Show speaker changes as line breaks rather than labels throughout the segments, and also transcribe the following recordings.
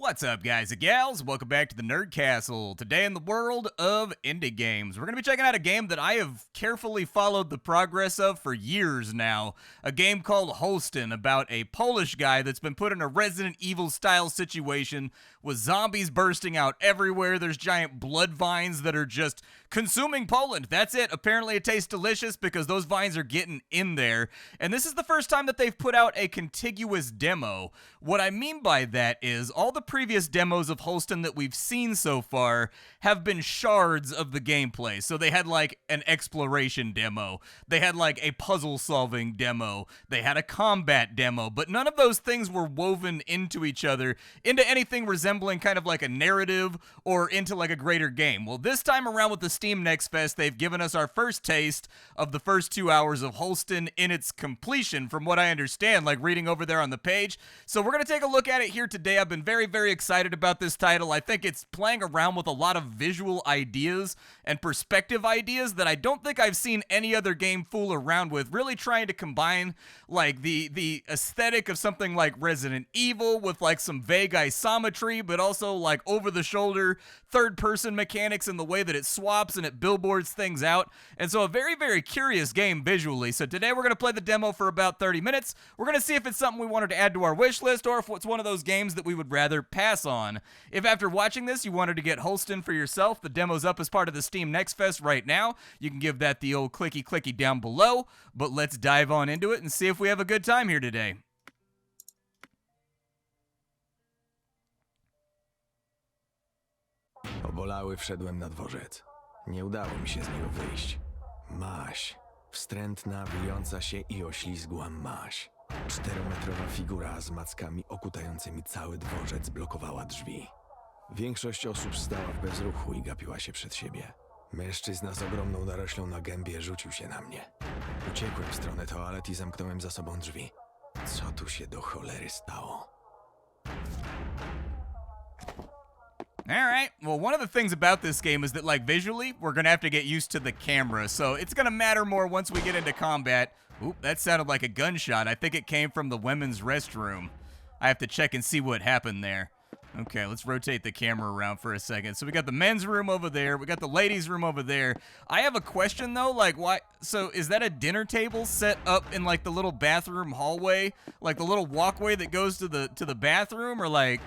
What's up, guys and gals? Welcome back to the Nerd Castle. Today in the world of indie games, we're going to be checking out a game that I have carefully followed the progress of for years now. A game called Holstin, about a Polish guy that's been put in a Resident Evil style situation with zombies bursting out everywhere. There's giant blood vines that are just consuming Poland. That's it. Apparently it tastes delicious because those vines are getting in there. And this is the first time that they've put out a contiguous demo. What I mean by that is all the previous demos of Holstin that we've seen so far have been shards of the gameplay. So they had like an exploration demo, they had like a puzzle solving demo, they had a combat demo, but none of those things were woven into each other into anything resembling kind of like a narrative or into like a greater game. Well, this time around with the Steam Next Fest, they've given us our first taste of the first 2 hours of Holstin in its completion, from what I understand, like reading over there on the page. So we're going to take a look at it here today. I've been very excited about this title. I think it's playing around with a lot of visual ideas and perspective ideas that I don't think I've seen any other game fool around with, really trying to combine like the aesthetic of something like Resident Evil with like some vague isometry, but also like over-the-shoulder third-person mechanics in the way that it swaps and it billboards things out. And so a very curious game visually. So today we're going to play the demo for about 30 minutes. We're going to see if it's something we wanted to add to our wish list or if it's one of those games that we would rather pass on. If after watching this you wanted to get Holstin for yourself, the demo's up as part of the Steam Next Fest right now. You can give that the old clicky down below, but let's dive on into it and see if we have a good time here today.
Obolały wszedłem na dworzec. Nie udało mi się z niego wyjść. Maś. Wstrętna, wyjąca się i oślizgła maś. 4-metrowa figura z mackami okutającymi cały dworzec blokowała drzwi. Większość osób stała w bezruchu i gapiła się przed siebie. Mężczyzna z ogromną naroślą na gębie rzucił się na mnie. Uciekłem w stronę toalet i zamknąłem za sobą drzwi. Co tu się do cholery stało?
Alright, well, one of the things about this game is that, like, visually, we're gonna have to get used to the camera, so it's gonna matter more once we get into combat. Oop, that sounded like a gunshot. I think it came from the women's restroom. I have to check and see what happened there. Okay, let's rotate the camera around for a second. So we got the men's room over there, we got the ladies' room over there. I have a question, though, like, why, so is that a dinner table set up in, like, the little bathroom hallway? Like, the little walkway that goes to the bathroom, or, like...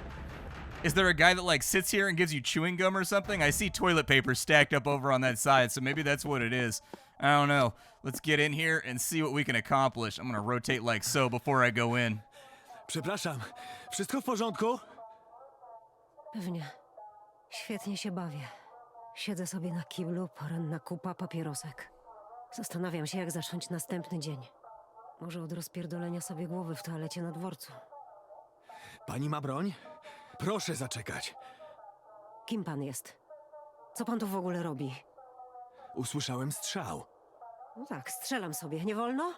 Is there a guy that, like, sits here and gives you chewing gum or something? I see toilet paper stacked up over on that side, so maybe that's what it is. I don't know. Let's get in here and see what we can accomplish. I'm gonna rotate like so before I go in.
Przepraszam, wszystko w porządku?
Pewnie. Świetnie się bawię. Siedzę sobie na kiblu, poranna kupa papierosek. Zastanawiam się, jak zacząć następny dzień. Może od rozpierdolenia sobie głowy w toalecie na dworcu.
Pani ma broń? Proszę zaczekać.
Kim pan jest? Co pan tu w ogóle robi?
Usłyszałem strzał.
No tak, strzelam sobie. Nie wolno?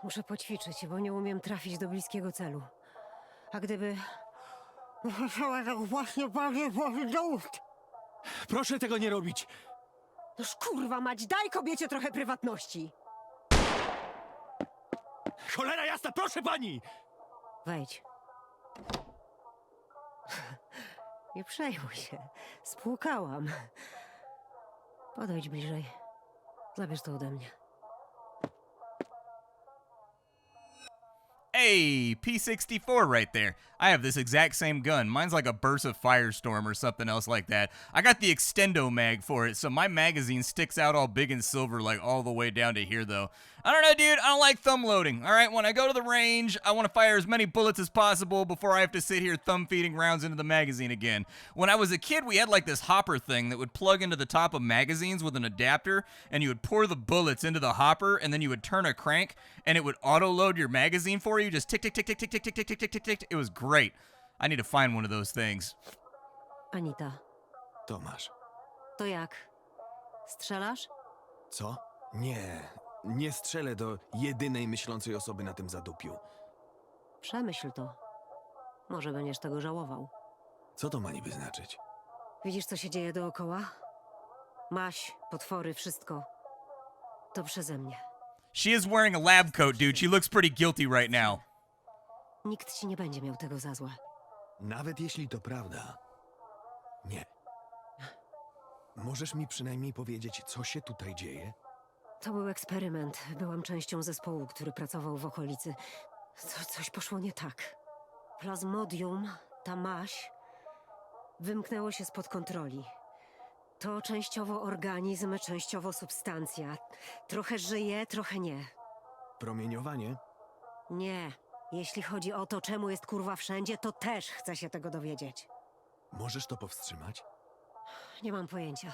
Muszę poćwiczyć, bo nie umiem trafić do bliskiego celu. A gdyby... tak właśnie bardziej do ust.
Proszę tego nie robić.
Noż kurwa mać, daj kobiecie trochę prywatności.
Cholera jasna, proszę pani!
Wejdź. Nie przejmuj się. Spłukałam. Podejdź bliżej. Zabierz to ode mnie.
Hey, P64 right there. I have this exact same gun. Mine's like a burst of firestorm or something else like that. I got the extendo mag for it, so my magazine sticks out all big and silver like all the way down to here though. I don't know, dude. I don't like thumb loading. All right, when I go to the range, I want to fire as many bullets as possible before I have to sit here thumb feeding rounds into the magazine again. When I was a kid, we had like this hopper thing that would plug into the top of magazines with an adapter, and you would pour the bullets into the hopper, and then you would turn a crank, and it would auto-load your magazine for you. Just tick, tick, tick, tick, tick, tick, tick, tick, tick, tick, tick, tick. It was great. I need to find one of those things.
Anita,
Tomasz.
to jak? Strzelasz?
Co? Nie strzelę do jedynej myślącej osoby na tym zadupiu.
Przemyśl to. Może będziesz tego żałował.
Co to ma niby znaczyć?
Widzisz, co się dzieje dookoła? Maś, potwory, wszystko. To przeze mnie.
She is wearing a lab coat, dude. She looks pretty guilty right now.
Nikt ci nie będzie miał tego za złe.
Nawet jeśli to prawda, nie. Możesz mi przynajmniej powiedzieć, co się tutaj dzieje?
To był eksperyment. Byłam częścią zespołu, który pracował w okolicy. Coś poszło nie tak. Plasmodium, ta maź, wymknęło się spod kontroli. To częściowo organizm, częściowo substancja. Trochę żyje, trochę nie.
Promieniowanie?
Nie. Jeśli chodzi o to, czemu jest kurwa wszędzie, to też chcę się tego dowiedzieć.
Możesz to powstrzymać?
Nie mam pojęcia.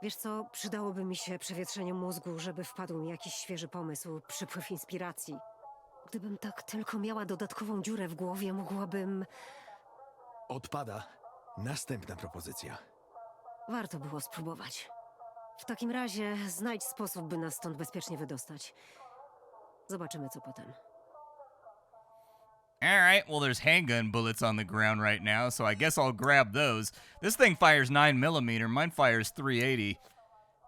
Wiesz co, przydałoby mi się przewietrzenie mózgu, żeby wpadł mi jakiś świeży pomysł, przypływ inspiracji. Gdybym tak tylko miała dodatkową dziurę w głowie, mogłabym...
Odpada. Następna propozycja.
Warto było spróbować. W takim razie znajdź sposób, by nas stąd bezpiecznie wydostać. Zobaczymy, co potem.
Alright, well, there's handgun bullets on the ground right now, so I guess I'll grab those. This thing fires 9mm, mine fires 380.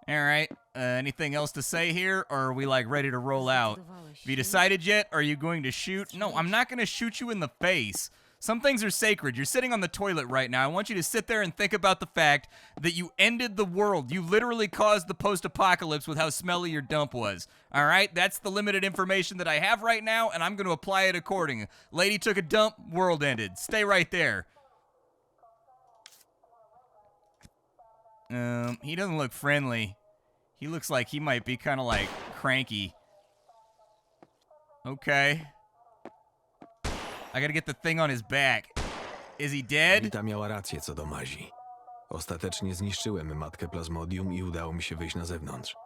Alright, anything else to say here, or are we, like, ready to roll out? Have you decided yet? Are you going to shoot? No, I'm not going to shoot you in the face. Some things are sacred. You're sitting on the toilet right now. I want you to sit there and think about the fact that you ended the world. You literally caused the post-apocalypse with how smelly your dump was. All right? That's the limited information that I have right now, and I'm going to apply it accordingly. Lady took a dump, world ended. Stay right there. He doesn't look friendly. He looks like he might be kind of like cranky. Okay. I gotta get the thing on his back. Is he dead?
Wita miała rację co do mazi. Ostatecznie zniszczyłem matkę plasmodium i udało mi się wyjść na zewnątrz.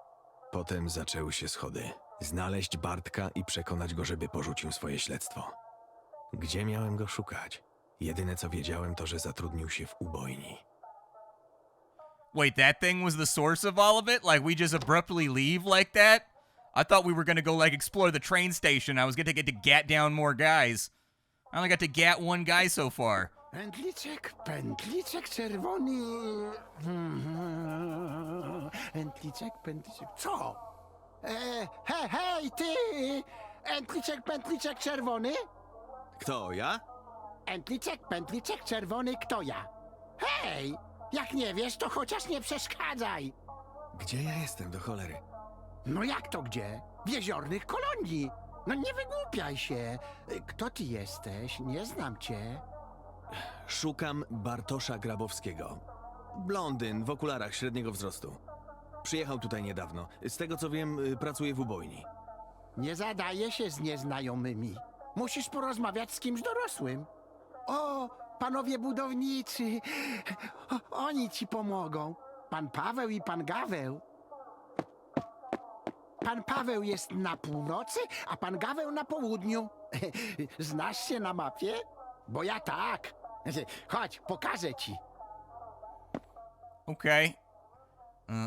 Potem zaczęły się schody. Znaleźć Bartka i przekonać go, żeby porzucił swoje śledztwo. Gdzie miałem go szukać? Jedyne co wiedziałem to, że zatrudnił się w ubojni.
Wait, that thing was the source of all of it? Like, we just abruptly leave like that? I thought we were gonna go, like, explore the train station. I was gonna get to gat down more guys. I only got to gat one guy so far.
Pętliczek czerwony. Pętliczek. Co? Hej, ty! Pętliczek czerwony?
Kto, ja?
Pętliczek czerwony, kto ja? Hej! Jak nie wiesz, to chociaż nie przeszkadzaj.
Gdzie ja jestem, do cholery?
No jak to gdzie? W Jeziornych Kolonii. No nie wygłupiaj się. Kto ty jesteś? Nie znam cię.
Szukam Bartosza Grabowskiego. Blondyn w okularach średniego wzrostu. Przyjechał tutaj niedawno. Z tego co wiem, pracuje w ubojni.
Nie zadaje się z nieznajomymi. Musisz porozmawiać z kimś dorosłym. O, panowie budowniczy. Oni ci pomogą. Pan Paweł i pan Gaweł. Pan Paweł jest na północy, a pan Gaweł na południu. Znasz się na mapie? Bo ja tak. Chodź, pokażę ci.
Okay.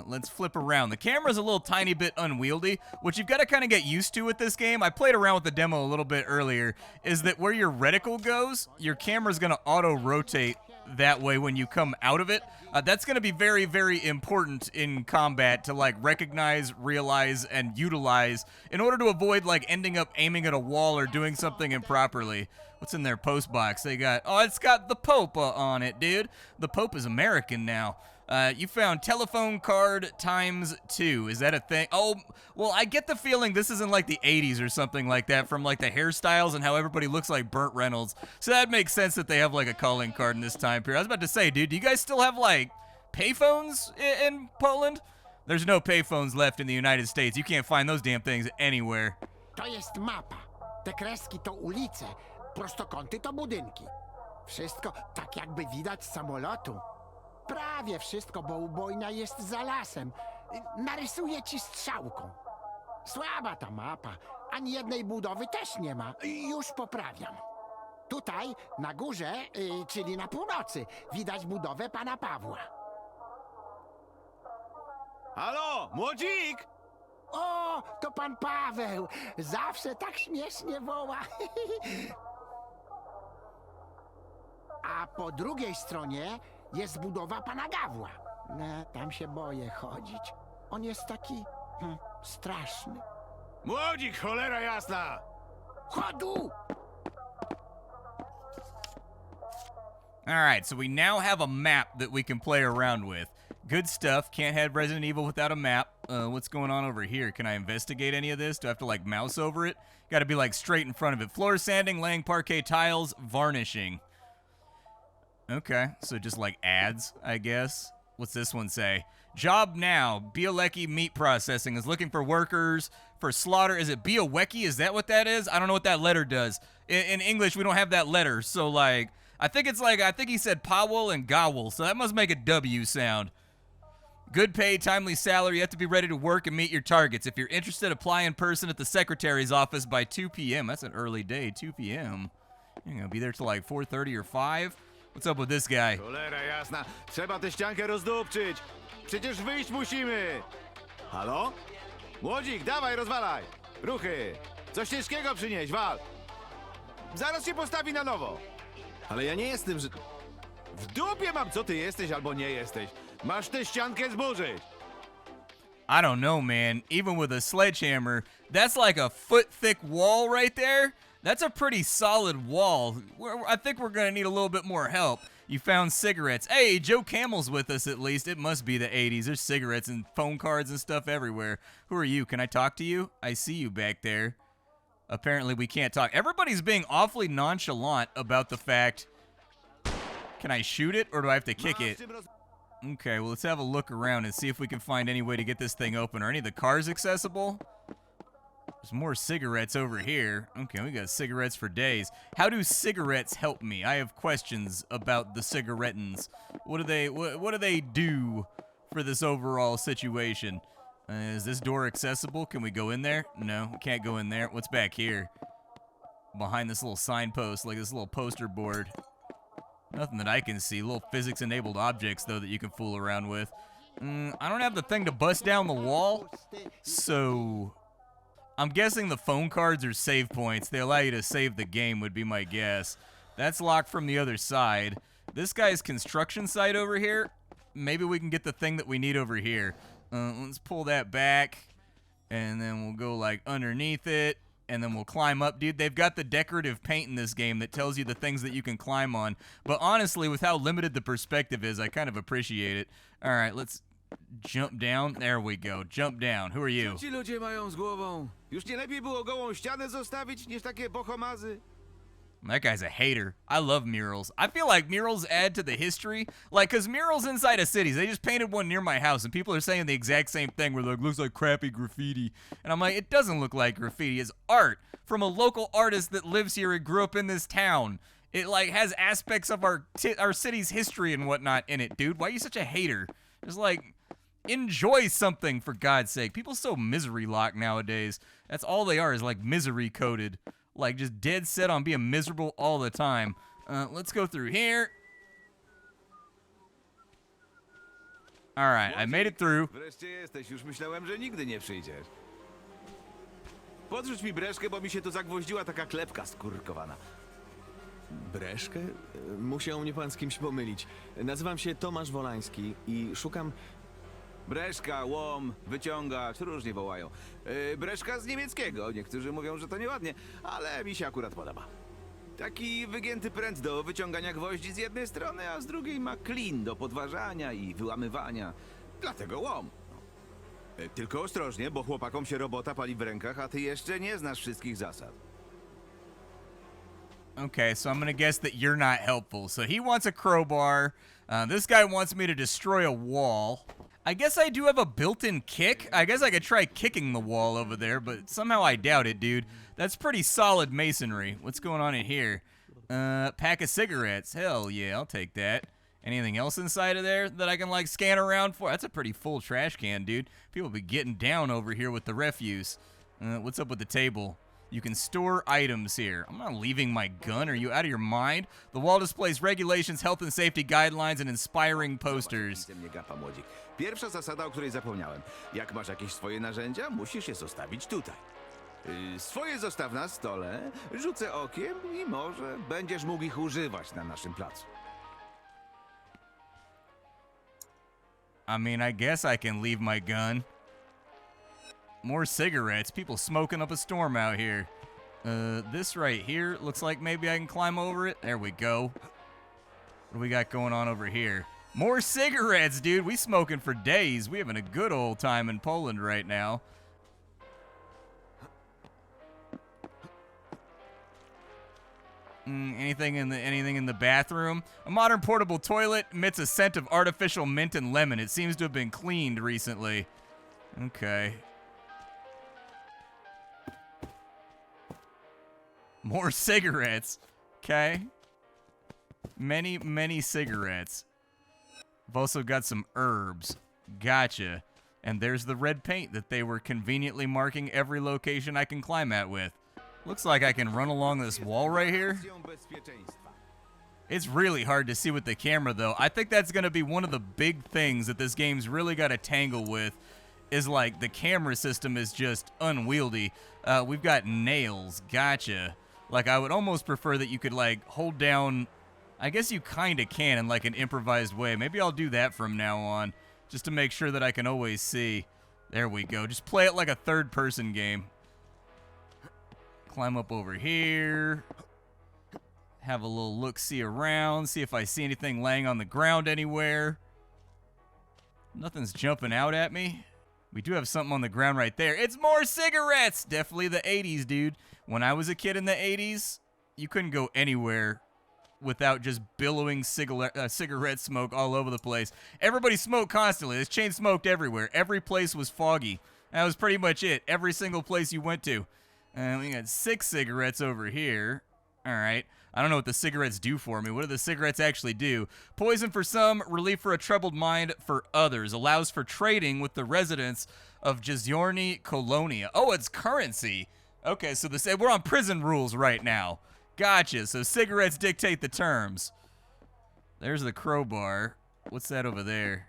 Let's flip around. The camera's a little tiny bit unwieldy. What you've got to kind of get used to with this game, I played around with the demo a little bit earlier, is that where your reticle goes, your camera's going to auto-rotate that way when you come out of it. That's going to be very, very important in combat to, like, recognize, realize, and utilize in order to avoid, like, ending up aiming at a wall or doing something improperly. What's in their post box? They got, oh, it's got the Pope on it, dude. The Pope is American now. You found telephone card ×2. Is that a thing? Oh, well, I get the feeling this isn't like the 80s or something like that from like the hairstyles and how everybody looks like Burt Reynolds. So that makes sense that they have like a calling card in this time period. I was about to say, dude, do you guys still have like payphones in Poland? There's no payphones left in the United States. You can't find those damn things anywhere.
To jest mapa. Te kreski to ulice, prostokąty to budynki. Wszystko tak jakby widać z samolotu. Prawie wszystko, bo ubojnia jest za lasem. Narysuję ci strzałką. Słaba ta mapa. Ani jednej budowy też nie ma. Już poprawiam. Tutaj, na górze, czyli na północy, widać budowę pana Pawła.
Halo, młodzik!
O, to pan Paweł. Zawsze tak śmiesznie woła. A po drugiej stronie jest budowa pana Gawła. Tam się boję chodzić. On jest taki straszny.
Młodzik, cholera jasna!
Chodu!
All right, so we now have a map that we can play around with. Good stuff. Can't have Resident Evil without a map. What's going on over here? Can I investigate any of this? Do I have to, like, mouse over it? Got to be, like, straight in front of it. Floor sanding, laying parquet tiles, varnishing. Okay, so just, like, ads, I guess. What's this one say? Job now. Biolecki Meat Processing is looking for workers for slaughter. Is it Biowecki? Is that what that is? I don't know what that letter does. In English, we don't have that letter. So, like, I think he said Powell and Gowell. So that must make a W sound. Good pay, timely salary. You have to be ready to work and meet your targets. If you're interested, apply in person at the secretary's office by 2 p.m. That's an early day, 2 p.m. You're going to be there till like 4:30 or 5? What's up with this guy?
Cholera jasna, trzeba tę ściankę rozdupczyć. Przecież wyjść musimy. Halo? Młodzik, dawaj, rozwalaj. Ruchy. Coś ciężkiego przynieś, wal. Zaraz się postawi na nowo.
Ale ja nie jestem, że...
W dupie mam, co ty jesteś albo nie jesteś. Masz tę ściankę zburzyć.
I don't know, man. Even with a sledgehammer, that's like a foot-thick wall right there. That's a pretty solid wall. I think we're going to need a little bit more help. You found cigarettes. Hey, Joe Camel's with us at least. It must be the 80s. There's cigarettes and phone cards and stuff everywhere. Who are you? Can I talk to you? I see you back there. Apparently we can't talk. Everybody's being awfully nonchalant about the fact... Can I shoot it or do I have to kick it? Okay, well, let's have a look around and see if we can find any way to get this thing open. Are any of the cars accessible? There's more cigarettes over here. Okay, we got cigarettes for days. How do cigarettes help me? I have questions about the cigarettins. What do they do for this overall situation? Is this door accessible? Can we go in there? No, we can't go in there. What's back here? Behind this little signpost, like this little poster board. Nothing that I can see. Little physics-enabled objects, though, that you can fool around with. I don't have the thing to bust down the wall, so... I'm guessing the phone cards are save points. They allow you to save the game, would be my guess. That's locked from the other side. This guy's construction site over here, maybe we can get the thing that we need over here. Let's pull that back, and then we'll go, like, underneath it. And then we'll climb up. Dude, they've got the decorative paint in this game that tells you the things that you can climb on. But honestly, with how limited the perspective is, I kind of appreciate it. All right, let's jump down. There we go. Jump down. Who are you?
Co ci ludzie mają z głową? Już nie lepiej było gołą ścianę zostawić niż takie pochomazy?
That guy's a hater. I love murals. I feel like murals add to the history. Like, because murals inside of cities, they just painted one near my house, and people are saying the exact same thing where, like, looks like crappy graffiti. And I'm like, it doesn't look like graffiti. It's art from a local artist that lives here and grew up in this town. It, like, has aspects of our city's history and whatnot in it, dude. Why are you such a hater? Just, like, enjoy something, for God's sake. People are so misery-locked nowadays. That's all they are, is, like, misery-coded. Like, just dead set on being miserable all the time. Let's go through here. Alright, I made it through.
Wreszcie jesteś, już myślałem, że nigdy nie przyjdziesz. Podrzuć mi breszkę, bo mi się tu zagwoździła taka klepka skurkowana.
Breszkę? Musiał mnie pan z kimś pomylić. Nazywam się Tomasz Wolański i szukam...
Breszka, łom, wyciągacz, różnie wołają. Breszka z niemieckiego, niektórzy mówią, że to nieładnie, ale mi się akurat podoba. Taki wygięty pręt do wyciągania gwoździ z jednej strony, a z drugiej ma klin do podważania i wyłamywania. Dlatego łom. Tylko ostrożnie, bo chłopakom się robota pali w rękach, a ty jeszcze nie znasz wszystkich zasad.
Okay, so I'm gonna guess that you're not helpful. So he wants a crowbar. This guy wants me to destroy a wall. I guess I do have a built-in kick. I guess I could try kicking the wall over there, but somehow I doubt it, dude. That's pretty solid masonry. What's going on in here? Pack of cigarettes. Hell yeah, I'll take that. Anything else inside of there that I can, like, scan around for? That's a pretty full trash can, dude. People be getting down over here with the refuse. What's up with the table? You can store items here. I'm not leaving my gun. Are you out of your mind? The wall displays regulations, health and safety guidelines, and inspiring posters.
Nie gapa, młodzik. Pierwsza zasada, o której zapomniałem. Jak masz jakieś swoje narzędzia, musisz je zostawić tutaj. Swoje zostaw na stole, rzucę okiem i może będziesz mógł ich używać na naszym placu.
I mean, I guess I can leave my gun. More cigarettes. People smoking up a storm out here. This right here looks like maybe I can climb over it. There we go. do we got going on over here? More cigarettes, dude. We smoking for days. We having a good old time in Poland right now. Anything in the bathroom? A modern portable toilet emits a scent of artificial mint and lemon. It seems to have been cleaned recently. Okay. More cigarettes. Okay. Many, many cigarettes. I've also got some herbs. Gotcha. And there's the red paint that they were conveniently marking every location I can climb at with. Looks like I can run along this wall right here. It's really hard to see with the camera, though. I think that's going to be one of the big things that this game's really got to tangle with, is like the camera system is just unwieldy. We've got nails. Gotcha. Like, I would almost prefer that you could, like, hold down... I guess you kind of can in, like, an improvised way. Maybe I'll do that from now on, just to make sure that I can always see. There we go. Just play it like a third-person game. Climb up over here. Have a little look-see around. See if I see anything laying on the ground anywhere. Nothing's jumping out at me. We do have something on the ground right there. It's more cigarettes! Definitely the 80s, dude. When I was a kid in the 80s, you couldn't go anywhere without just billowing cigarette smoke all over the place. Everybody smoked constantly. This chain smoked everywhere. Every place was foggy. That was pretty much it. Every single place you went to. And we got 6 cigarettes over here. All right. I don't know what the cigarettes do for me. What do the cigarettes actually do? Poison for some, relief for a troubled mind for others. Allows for trading with the residents of Jeziorne-Kolonia. Oh, it's currency. Okay, so we're on prison rules right now. Gotcha. So cigarettes dictate the terms. There's the crowbar. What's that over there?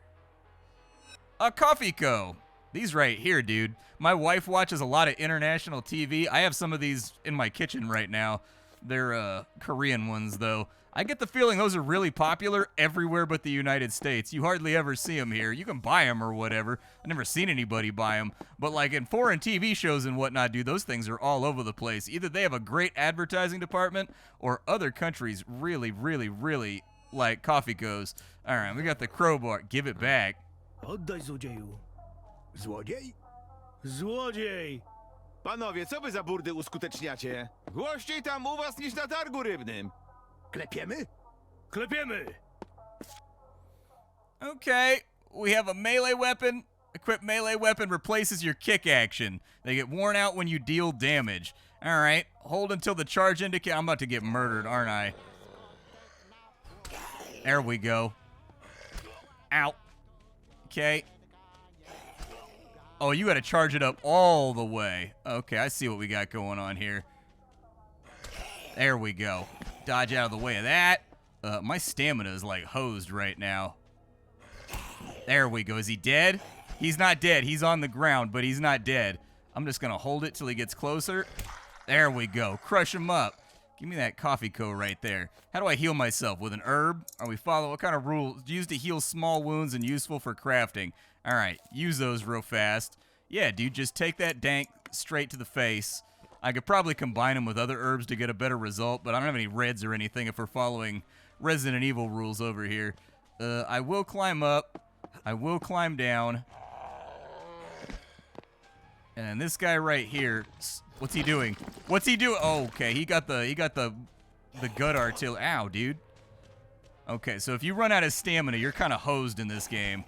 A coffee co. These right here, dude. My wife watches a lot of international TV. I have some of these in my kitchen right now. They're Korean ones, though. I get the feeling those are really popular everywhere but the United States. You hardly ever see them here. You can buy them or whatever. I've never seen anybody buy them. But like in foreign TV shows and whatnot, dude, those things are all over the place. Either they have a great advertising department or other countries really, really, really like coffee goes. All right, we got the crowbar. Give it back.
Oddaj, złodzieju. Złodziej? Złodziej!
Panowie, co wy za burdy uskuteczniacie? Głośniej tam u was niż na targu rybnym.
Klepiemy? Klepiemy!
Okay, we have a melee weapon. Equipped melee weapon replaces your kick action. They get worn out when you deal damage. All right, hold until the charge indicator. I'm about to get murdered, aren't I? There we go. Ow. Okay. Oh, you got to charge it up all the way. Okay, I see what we got going on here. There we go. Dodge out of the way of that. My stamina is like hosed right now. There we go. Is he dead? He's not dead. He's on the ground, but he's not dead. I'm just going to hold it till he gets closer. There we go. Crush him up. Give me that coffee co right there. How do I heal myself? With an herb? Are we following? What kind of rules? Used to heal small wounds and useful for crafting. All right. Use those real fast. Yeah, dude. Just take that dank straight to the face. I could probably combine them with other herbs to get a better result, but I don't have any reds or anything if we're following Resident Evil rules over here. I will climb up. I will climb down. And this guy right here, what's he doing? What's he doing? Oh, okay, he got the gut artillery. Ow, dude. Okay, so if you run out of stamina, you're kind of hosed in this game.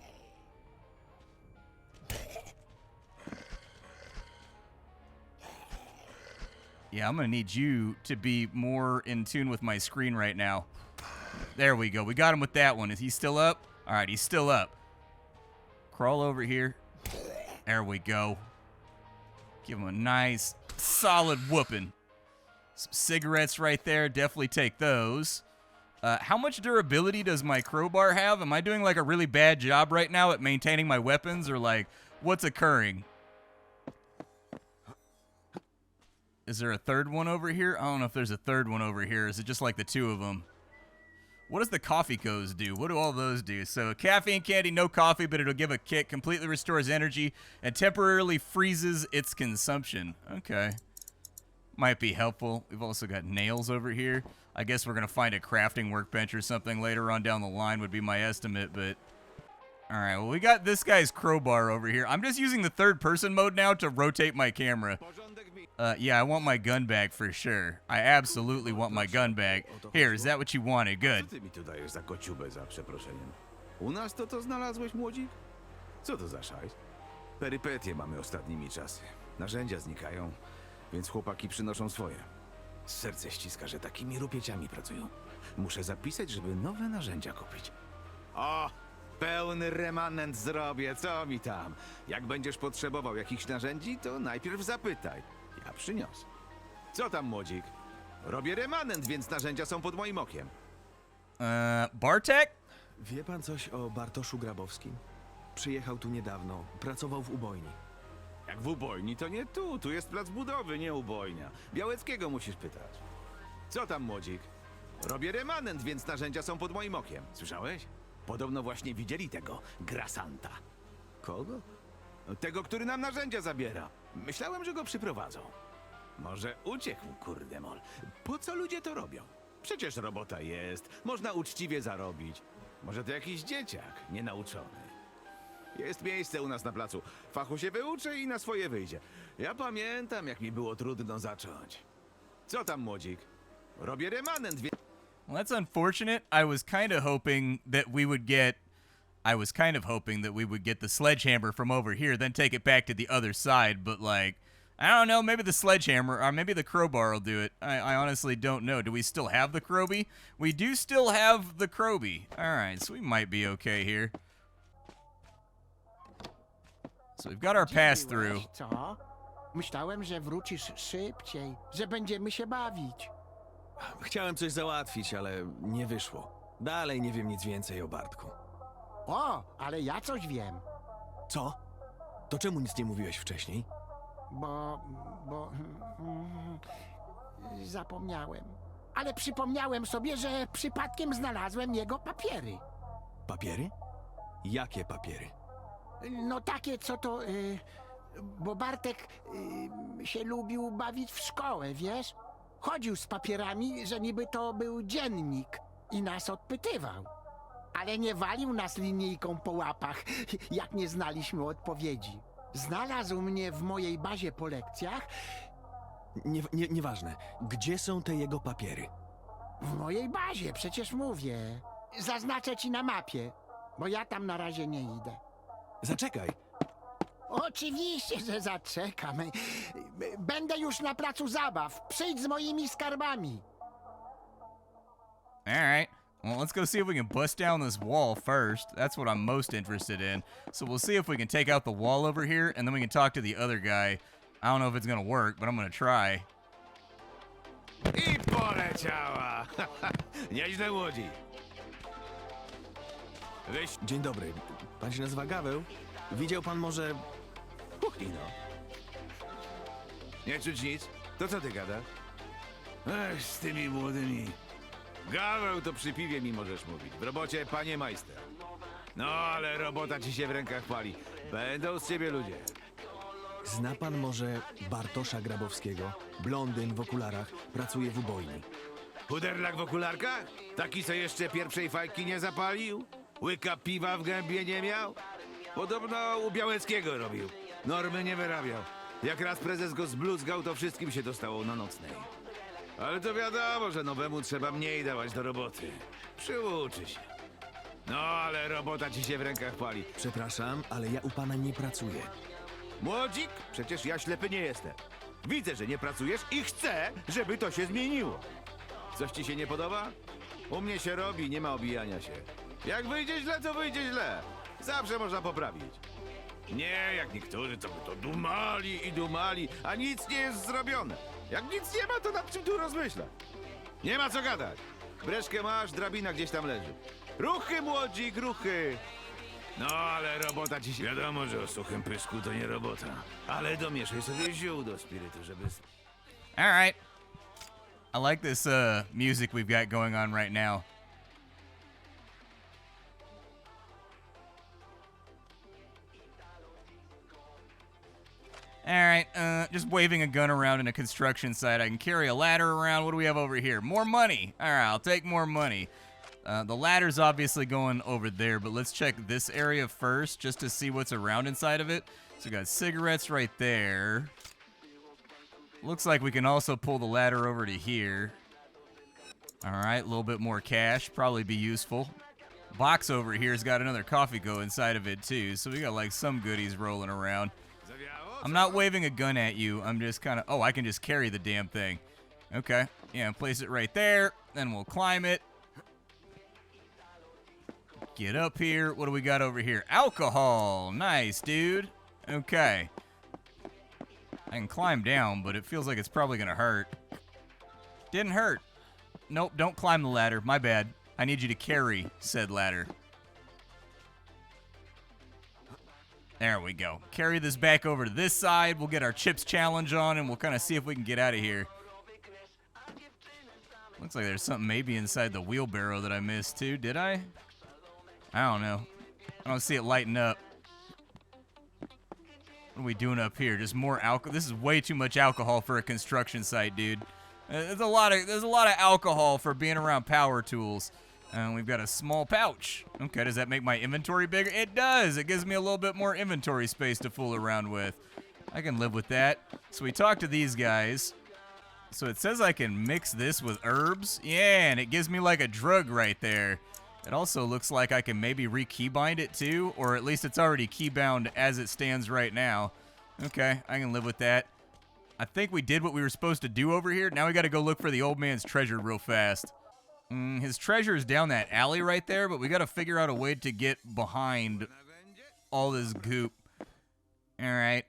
Yeah, I'm going to need you to be more in tune with my screen right now. There we go. We got him with that one. Is he still up? All right, he's still up. Crawl over here. There we go. Give him a nice, solid whooping. Some cigarettes right there. Definitely take those. How much durability does my crowbar have? Am I doing like a really bad job right now at maintaining my weapons, or like what's occurring? Is there a third one over here? I don't know if there's a third one over here. Is it just like the two of them? What does the coffee co's do? What do all those do? So caffeine candy, no coffee, but it'll give a kick, completely restores energy, and temporarily freezes its consumption. Okay. Might be helpful. We've also got nails over here. I guess we're going to find a crafting workbench or something later on down the line would be my estimate, but... Alright, well, we got this guy's crowbar over here. I'm just using the third-person mode now to rotate my camera. Yeah, I want my gun back for sure. I absolutely want my gun back. Here, is that what you wanted? Good.
Co ty mi tu dajesz za kociubę, za przeproszeniem? U nas to znalazłeś, młodzik? Co to za szajs? Perypetie mamy ostatnimi czasy. Narzędzia znikają, więc chłopaki przynoszą swoje. Serce ściska, że takimi rupieciami pracują. Muszę zapisać, żeby nowe narzędzia kupić. O! Pełny remanent zrobię, co mi tam? Jak będziesz potrzebował jakichś narzędzi, to najpierw zapytaj. Ja przyniosę. Co tam, młodzik? Robię remanent, więc narzędzia są pod moim okiem.
Bartek?
Wie pan coś o Bartoszu Grabowskim? Przyjechał tu niedawno, pracował w ubojni.
Jak w ubojni, to nie tu. Tu jest plac budowy, nie ubojnia. Białeckiego musisz pytać. Co tam, młodzik? Robię remanent, więc narzędzia są pod moim okiem. Słyszałeś? Podobno właśnie widzieli tego grasanta.
Kogo?
Tego, który nam narzędzia zabiera. Myślałem, że go przyprowadzą. Może uciekł, kurde mol. Po co ludzie to robią? Przecież robota jest. Można uczciwie zarobić. Może to jakiś dzieciak, nienauczony. Jest miejsce u nas na placu. Fachu się wyuczy i na swoje wyjdzie. Ja pamiętam, jak mi było trudno zacząć. Co tam, młodzik? Robię remanent, więc...
Well, that's unfortunate. I was kind of hoping that we would get the sledgehammer from over here, then take it back to the other side. But, like, I don't know, maybe the sledgehammer or maybe the crowbar will do it. I honestly don't know. Do we still have the crowby? We do still have the crowby. All right, so we might be okay here. So we've got our pass-through.
Co? Myślałem, że wrócisz szybciej, że będziemy się bawić.
Chciałem coś załatwić, ale nie wyszło. Dalej nie wiem nic więcej o Bartku.
O, ale ja coś wiem,
Co? To czemu nic nie mówiłeś wcześniej?
bo zapomniałem. Ale przypomniałem sobie, że przypadkiem znalazłem jego papiery.
Papiery? Jakie papiery?
No takie, co to... bo Bartek się lubił bawić w szkołę, wiesz? Chodził z papierami, że niby to był dziennik i nas odpytywał. Ale nie walił nas linijką po łapach, jak nie znaliśmy odpowiedzi. Znalazł mnie w mojej bazie po lekcjach.
Nieważne. Gdzie są te jego papiery?
W mojej bazie, przecież mówię. Zaznaczę ci na mapie, bo ja tam na razie nie idę.
Zaczekaj.
Oczywiście, że zaczekam. Będę już na placu zabaw. Przyjdź z moimi skarbami.
All right. Well, let's go see if we can bust down this wall first. That's what I'm most interested in. So we'll see if we can take out the wall over here, and then we can talk to the other guy. I don't know if it's going to work, but I'm going to try.
I poleciała! Nieźle, młodzi. Weź
Dzień dobry. Pan się nazywa Gaweł? Widział pan może...
kuchni, no. Nie czuć nic? To co ty gadasz? Ech, z tymi młodymi. Gaweł to przy piwie mi możesz mówić. W robocie, panie majster. No, ale robota ci się w rękach pali. Będą z ciebie ludzie.
Zna pan może Bartosza Grabowskiego? Blondyn w okularach, pracuje w ubojni.
Puderlak w okularkach? Taki, co jeszcze pierwszej fajki nie zapalił? Łyka piwa w gębie nie miał? Podobno u Białeckiego robił. Normy nie wyrabiał. Jak raz prezes go zbluzgał, to wszystkim się dostało na nocnej. Ale to wiadomo, że nowemu trzeba mniej dawać do roboty. Przyuczy się. No, ale robota ci się w rękach pali.
Przepraszam, ale ja u pana nie pracuję.
Młodzik? Przecież ja ślepy nie jestem. Widzę, że nie pracujesz i chcę, żeby to się zmieniło. Coś ci się nie podoba? U mnie się robi, nie ma obijania się. Jak wyjdzie źle, to wyjdzie źle. Zawsze można poprawić. Nie, jak niektórzy, co by to dumali i dumali, a nic nie jest zrobione. Jak nic nie ma, to nad czym tu rozmyślać? Nie ma co gadać. Breszkę masz, drabina gdzieś tam leży. Ruchy, młodzik, ruchy! No, ale robota ci się... Wiadomo, że o suchym pysku to nie robota. Ale domieszaj sobie ziół do spirytu, żeby...
All right. I like this music we've got going on right now. Alright, just waving a gun around in a construction site. I can carry a ladder around. What do we have over here? More money. Alright, I'll take more money. The ladder's obviously going over there, but let's check this area first just to see what's around inside of it. So we got cigarettes right there. Looks like we can also pull the ladder over to here. Alright, a little bit more cash. Probably be useful. Box over here's got another coffee go inside of it too, so we got like some goodies rolling around. I'm not waving a gun at you. I'm just kind of... Oh, I can just carry the damn thing. Okay. Yeah, place it right there. Then we'll climb it. Get up here. What do we got over here? Alcohol. Nice, dude. Okay. I can climb down, but it feels like it's probably going to hurt. Didn't hurt. Nope, don't climb the ladder. My bad. I need you to carry said ladder. There we go. Carry this back over to this side. We'll get our chips challenge on, and we'll kind of see if we can get out of here. Looks like there's something maybe inside the wheelbarrow that I missed, too. Did I? I don't know. I don't see it lighting up. What are we doing up here? Just more alcohol? This is way too much alcohol for a construction site, dude. There's a lot of alcohol for being around power tools. And we've got a small pouch. Okay, does that make my inventory bigger? It does. It gives me a little bit more inventory space to fool around with. I can live with that. So we talked to these guys. So it says I can mix this with herbs. Yeah, and it gives me like a drug right there. It also looks like I can maybe re-keybind it too, or at least it's already keybound as it stands right now. Okay, I can live with that. I think we did what we were supposed to do over here. Now we got to go look for the old man's treasure real fast. His treasure is down that alley right there, but we got to figure out a way to get behind all this goop. All right.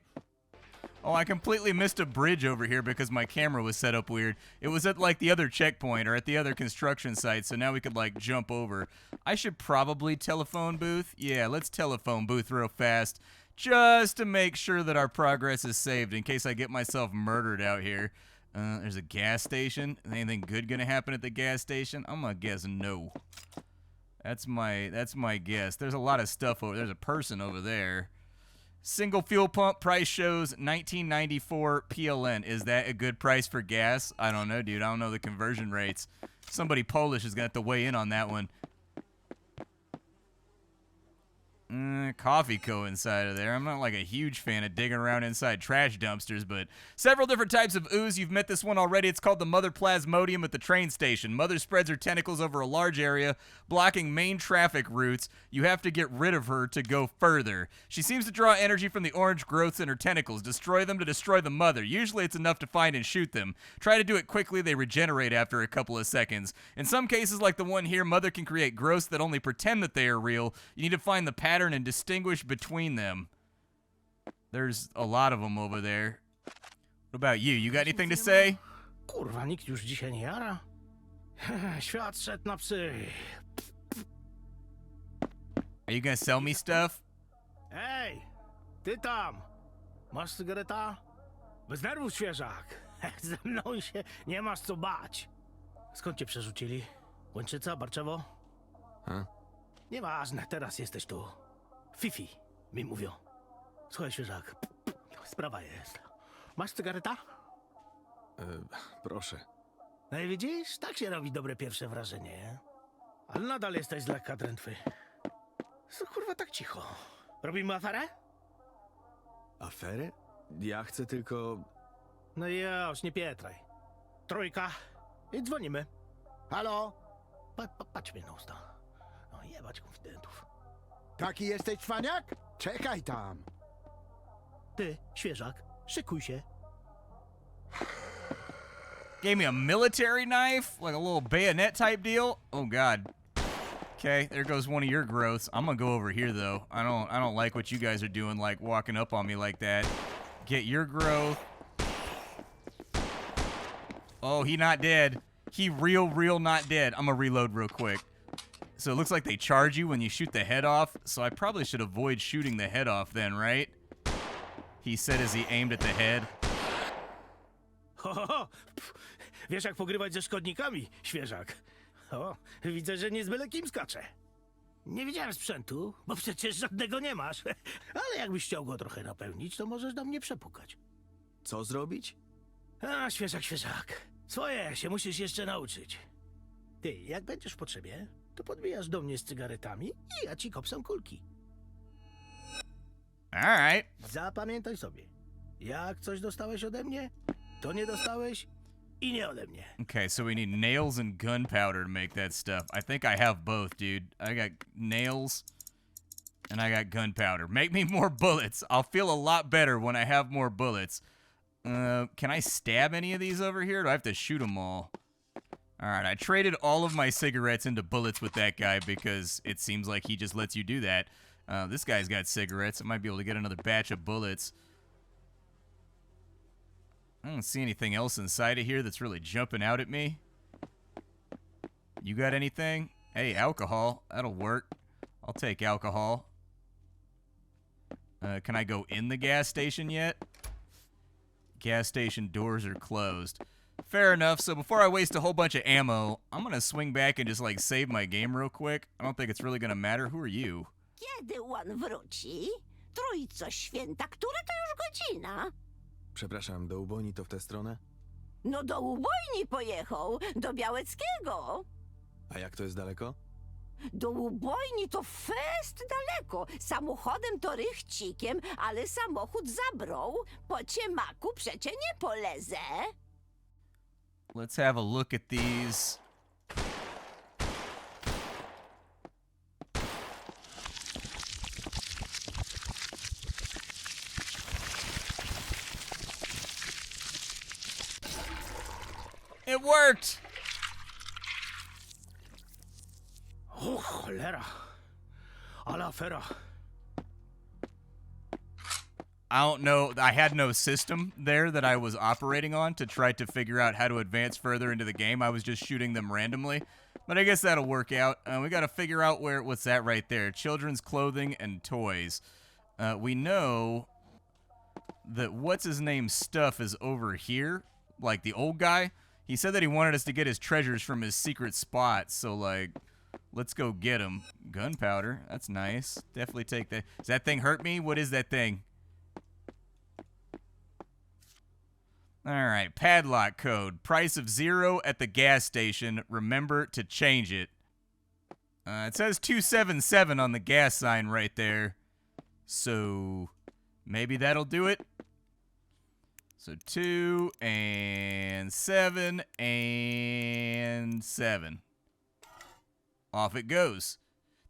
Oh, I completely missed a bridge over here because my camera was set up weird. It was at like the other checkpoint or at the other construction site, so now we could like jump over. I should probably telephone booth. Yeah, let's telephone booth real fast just to make sure that our progress is saved in case I get myself murdered out here. There's a gas station. Anything good gonna happen at the gas station? I'm gonna guess no. That's my guess. There's a lot of stuff over. There's a person over there. Single fuel pump price shows $19.94 PLN. Is that a good price for gas? I don't know, dude. I don't know the conversion rates. Somebody Polish is gonna have to weigh in on that one. Coffee co inside of there. I'm not like a huge fan of digging around inside trash dumpsters, but several different types of ooze. You've met this one already. It's called the Mother Plasmodium at the train station. Mother spreads her tentacles over a large area, blocking main traffic routes. You have to get rid of her to go further. She seems to draw energy from the orange growths in her tentacles. Destroy them to destroy the mother. Usually it's enough to find and shoot them. Try to do it quickly. They regenerate after a couple of seconds. In some cases, like the one here, Mother can create growths that only pretend that they are real. You need to find the pattern and distinguish between them. There's a lot of them over there. What about you? You got anything to say?
Kurwa, nikt już dzisiaj nie jara. Świat szedł na psy.
Are you gonna sell me stuff?
Ej, ty tam! Masz cygareta? Bez nerwów, świeżak. Ze mną się nie masz co bać. Skąd cię przerzucili? Łęczyca, Barczewo? Nieważne, teraz jesteś tu. Fifi, mi mówią. Słuchaj, świeżak, sprawa jest. Masz cygareta?
Proszę.
No i widzisz, tak się robi dobre pierwsze wrażenie. Ale nadal jesteś z lekka drętwy. Co kurwa tak cicho? Robimy aferę?
Aferę? Ja chcę tylko...
No już, nie pietraj. Trójka i dzwonimy.
Halo?
Patrz mnie na usta. No jebać konfidentów.
Taki jesteś cwaniak? Czekaj tam.
Ty, świeżak, szykuj się.
Gave me a military knife? Like a little bayonet type deal? Oh god. Okay, there goes one of your growths. I'm gonna go over here though. I don't like what you guys are doing, like walking up on me like that. Get your growth. Oh, he not dead. He real not dead. I'm gonna reload real quick. So it looks like they charge you when you shoot the head off. So I probably should avoid shooting the head off then, right? He said as he aimed at the head.
Ho, ho, ho. Wiesz jak pogrywać ze szkodnikami, świeżak? O, widzę, że nie z byle kim skacze. Nie widziałem sprzętu, bo przecież żadnego nie masz. Ale jakbyś chciał go trochę napełnić, to możesz do mnie przepukać.
Co zrobić?
A, świeżak, świeżak. Swoje się musisz jeszcze nauczyć. Ty, jak będziesz w potrzebie, to podbijasz do mnie z cygaretami i ja ci kopsam kulki.
Alright.
Zapamiętaj sobie. Jak coś dostałeś ode mnie, to nie dostałeś i nie ode mnie.
Okay, so we need nails and gunpowder to make that stuff. I think I have both, dude. I got nails and I got gunpowder. Make me more bullets. I'll feel a lot better when I have more bullets. Can I stab any of these over here? Or do I have to shoot them all? Alright, I traded all of my cigarettes into bullets with that guy because it seems like he just lets you do that. This guy's got cigarettes. I might be able to get another batch of bullets. I don't see anything else inside of here that's really jumping out at me. You got anything? Hey, alcohol. That'll work. I'll take alcohol. Can I go in the gas station yet? Gas station doors are closed. Fair enough. So before I waste a whole bunch of ammo, I'm going to swing back and just, like, save my game real quick. I don't think it's really going to matter. Who are you?
Kiedy on wróci? Trójco święta, które to już godzina?
Przepraszam, do ubojni to w tę stronę?
No do ubojni pojechał, do Białeckiego.
A jak to jest daleko?
Do ubojni to fest daleko. Samochodem to rychcikiem, ale samochód zabrał. Po ciemaku przecie nie polezę.
Let's have a look at these. It worked!
O, cholera. Ale afera.
I don't know. I had no system there that I was operating on to try to figure out how to advance further into the game. I was just shooting them randomly. But I guess that'll work out. We got to figure out what's that right there. Children's clothing and toys. We know that what's-his-name stuff is over here. Like the old guy. He said that he wanted us to get his treasures from his secret spot. So, like, let's go get him. Gunpowder. That's nice. Definitely take that. Does that thing hurt me? What is that thing? Alright, padlock code. Price of 0 at the gas station. Remember to change it. It says 277 on the gas sign right there. So, maybe that'll do it. So 2 and 7 and 7. Off it goes.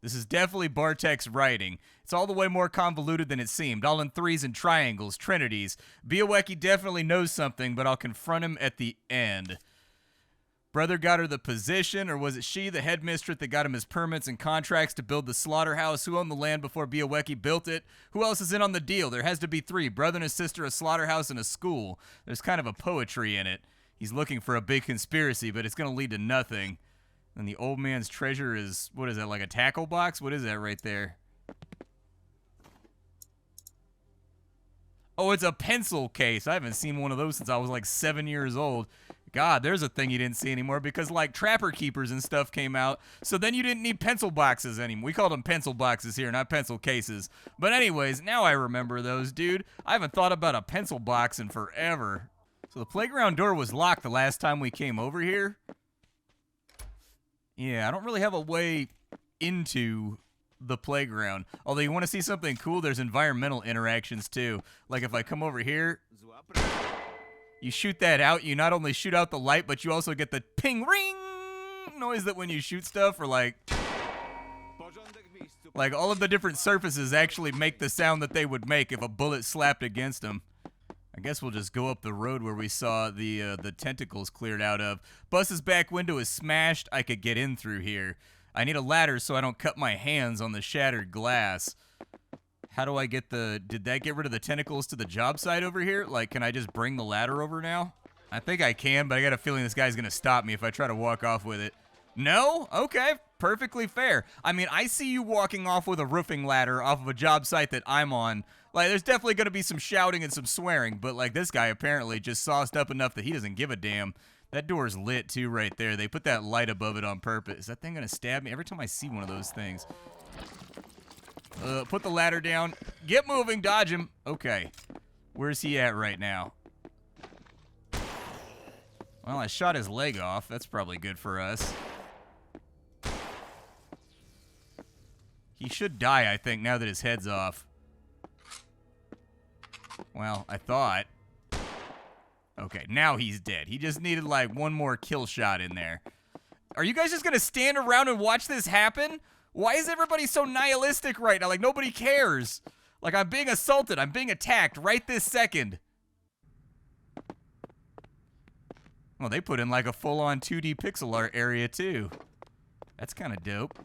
This is definitely Bartek's writing. It's all the way more convoluted than it seemed, all in threes and triangles, trinities. Białecki definitely knows something, but I'll confront him at the end. Brother got her the position, or was it she, the headmistress, that got him his permits and contracts to build the slaughterhouse? Who owned the land before Białecki built it? Who else is in on the deal? There has to be 3, brother and his sister, a slaughterhouse, and a school. There's kind of a poetry in it. He's looking for a big conspiracy, but it's going to lead to nothing. And the old man's treasure is, what is that, like a tackle box? What is that right there? Oh, it's a pencil case. I haven't seen one of those since I was like 7 years old. God, there's a thing you didn't see anymore because like Trapper Keepers and stuff came out. So then you didn't need pencil boxes anymore. We called them pencil boxes here, not pencil cases. But anyways, now I remember those, dude. I haven't thought about a pencil box in forever. So the playground door was locked the last time we came over here. Yeah, I don't really have a way into the playground. Although you want to see something cool, there's environmental interactions too. Like if I come over here, you shoot that out, you not only shoot out the light, but you also get the ping ring noise that when you shoot stuff, or like all of the different surfaces actually make the sound that they would make if a bullet slapped against them. I guess we'll just go up the road where we saw the tentacles cleared out of. Bus's back window is smashed. I could get in through here. I need a ladder so I don't cut my hands on the shattered glass. How do I get the... Did that get rid of the tentacles to the job site over here? Like, can I just bring the ladder over now? I think I can, but I got a feeling this guy's going to stop me if I try to walk off with it. No? Okay. Perfectly fair. I mean, I see you walking off with a roofing ladder off of a job site that I'm on. Like, there's definitely going to be some shouting and some swearing, but, like, this guy apparently just sauced up enough that he doesn't give a damn. That door's lit, too, right there. They put that light above it on purpose. Is that thing going to stab me? Every time I see one of those things. Put the ladder down. Get moving. Dodge him. Okay. Where's he at right now? Well, I shot his leg off. That's probably good for us. He should die, I think, now that his head's off. Well, I thought. Okay, now he's dead. He just needed, like, one more kill shot in there. Are you guys just gonna stand around and watch this happen? Why is everybody so nihilistic right now? Like, nobody cares. Like, I'm being assaulted. I'm being attacked right this second. Well, they put in, like, a full-on 2D pixel art area, too. That's kind of dope.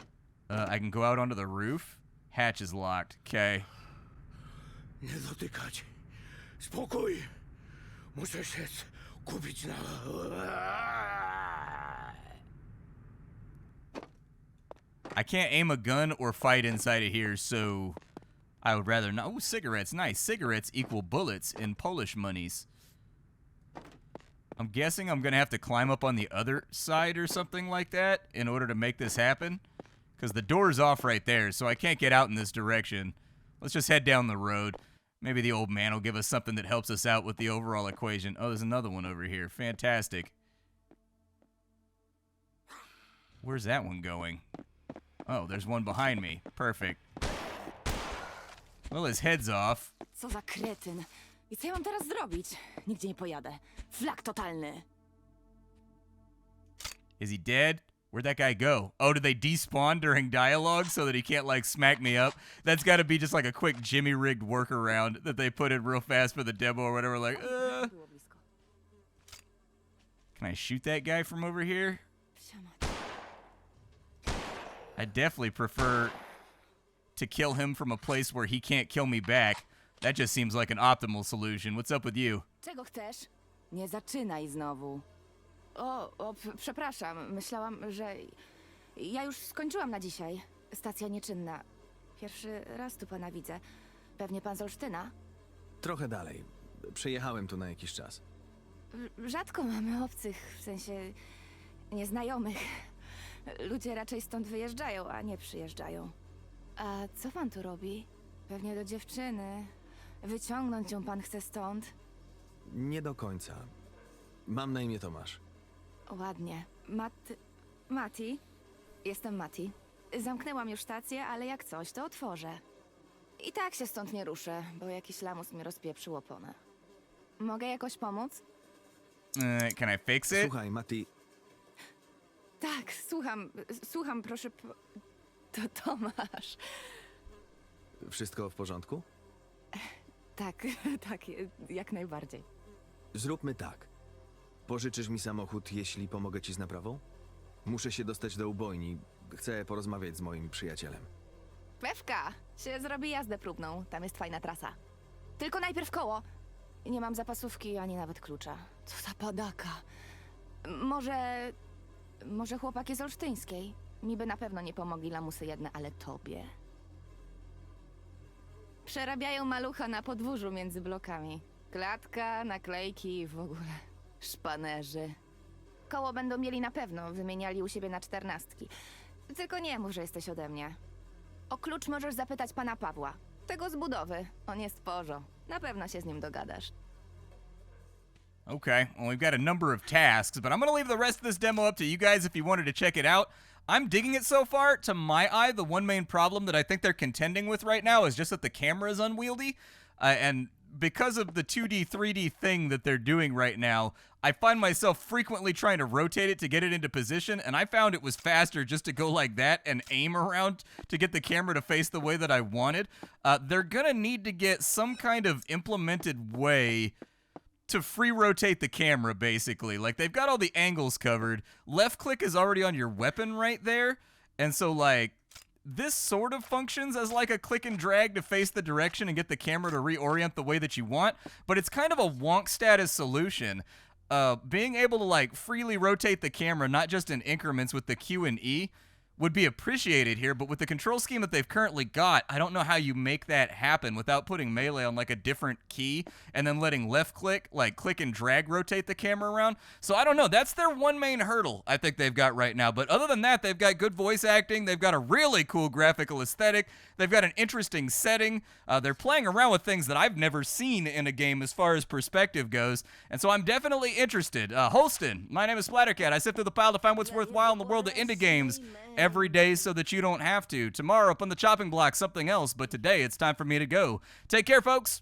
I can go out onto the roof. Hatch is locked. Okay.
Nie dotykać. Spokój. Muszę się skupić na...
I can't aim a gun or fight inside of here, so I would rather not. Oh, cigarettes. Nice. Cigarettes equal bullets in Polish monies. I'm guessing I'm going to have to climb up on the other side or something like that in order to make this happen. Because the door's off right there, so I can't get out in this direction. Let's just head down the road. Maybe the old man will give us something that helps us out with the overall equation. Oh, there's another one over here. Fantastic. Where's that one going? Oh, there's one behind me. Perfect. Well, his head's off.
Co za kretyn. I co ja mam teraz zrobić? Nigdzie nie pojadę. Flak totalny.
Is he dead? Where'd that guy go? Oh, did they despawn during dialogue so that he can't, like, smack me up? That's got to be just, like, a quick Jimmy-rigged workaround that they put in real fast for the demo or whatever. Like, Can I shoot that guy from over here? I definitely prefer to kill him from a place where he can't kill me back. That just seems like an optimal solution. What's up with you?
Czego chcesz? Nie zaczynaj znowu. Przepraszam. Myślałam, że... Ja już skończyłam na dzisiaj. Stacja nieczynna. Pierwszy raz tu pana widzę. Pewnie pan z Olsztyna?
Trochę dalej. Przyjechałem tu na jakiś czas.
Rzadko mamy obcych, w sensie nieznajomych. Ludzie raczej stąd wyjeżdżają, a nie przyjeżdżają. A co pan tu robi? Pewnie do dziewczyny. Wyciągnąć ją pan chce stąd?
Nie do końca. Mam na imię Tomasz.
Ładnie. Mati? Jestem Mati. Zamknęłam już stację, ale jak coś, to otworzę. I tak się stąd nie ruszę, bo jakiś lamus mi rozpieprzył oponę. Mogę jakoś pomóc?
Can I fix it?
Słuchaj, Mati,
Tak, słucham, proszę. To Tomasz.
wszystko w porządku?
Tak, jak najbardziej.
Zróbmy tak. Pożyczysz mi samochód, jeśli pomogę ci z naprawą? Muszę się dostać do ubojni. Chcę porozmawiać z moim przyjacielem.
Pewka! Się zrobi jazdę próbną, tam jest fajna trasa. Tylko najpierw koło. Nie mam zapasówki ani nawet klucza. Co za padaka. Może chłopaki z Olsztyńskiej. Mi by na pewno nie pomogli lamusy jedne, ale tobie. Przerabiają malucha na podwórzu między blokami. Klatka, naklejki i w ogóle. Szpanerzy. Koło będą mieli na pewno, wymieniali u siebie na 14. Tylko nie mów, że jesteś ode mnie. O klucz możesz zapytać pana Pawła. Tego z budowy. On jest porzo. Na pewno się z nim dogadasz.
Okay, well, we've got a number of tasks, but I'm going to leave the rest of this demo up to you guys if you wanted to check it out. I'm digging it so far. To my eye, the one main problem that I think they're contending with right now is just that the camera is unwieldy. And because of the 2D, 3D thing that they're doing right now, I find myself frequently trying to rotate it to get it into position, and I found it was faster just to go like that and aim around to get the camera to face the way that I wanted. They're going to need to get some kind of implemented way to free rotate the camera, basically. Like, they've got all the angles covered. Left click is already on your weapon right there. And so, like, this sort of functions as like a click and drag to face the direction and get the camera to reorient the way that you want. But it's kind of a wonk status solution. Being able to, like, freely rotate the camera, not just in increments with the Q and E, would be appreciated here, but with the control scheme that they've currently got, I don't know how you make that happen without putting melee on like a different key and then letting left click, like click and drag rotate the camera around. So I don't know. That's their one main hurdle I think they've got right now. But other than that, they've got good voice acting. They've got a really cool graphical aesthetic. They've got an interesting setting. They're playing around with things that I've never seen in a game as far as perspective goes. And so I'm definitely interested. Holstin, my name is Splattercat. I sift through the pile to find what's worthwhile in the world of indie games every day so that you don't have to. Tomorrow up on the chopping block, something else, but today it's time for me to go. Take care, folks.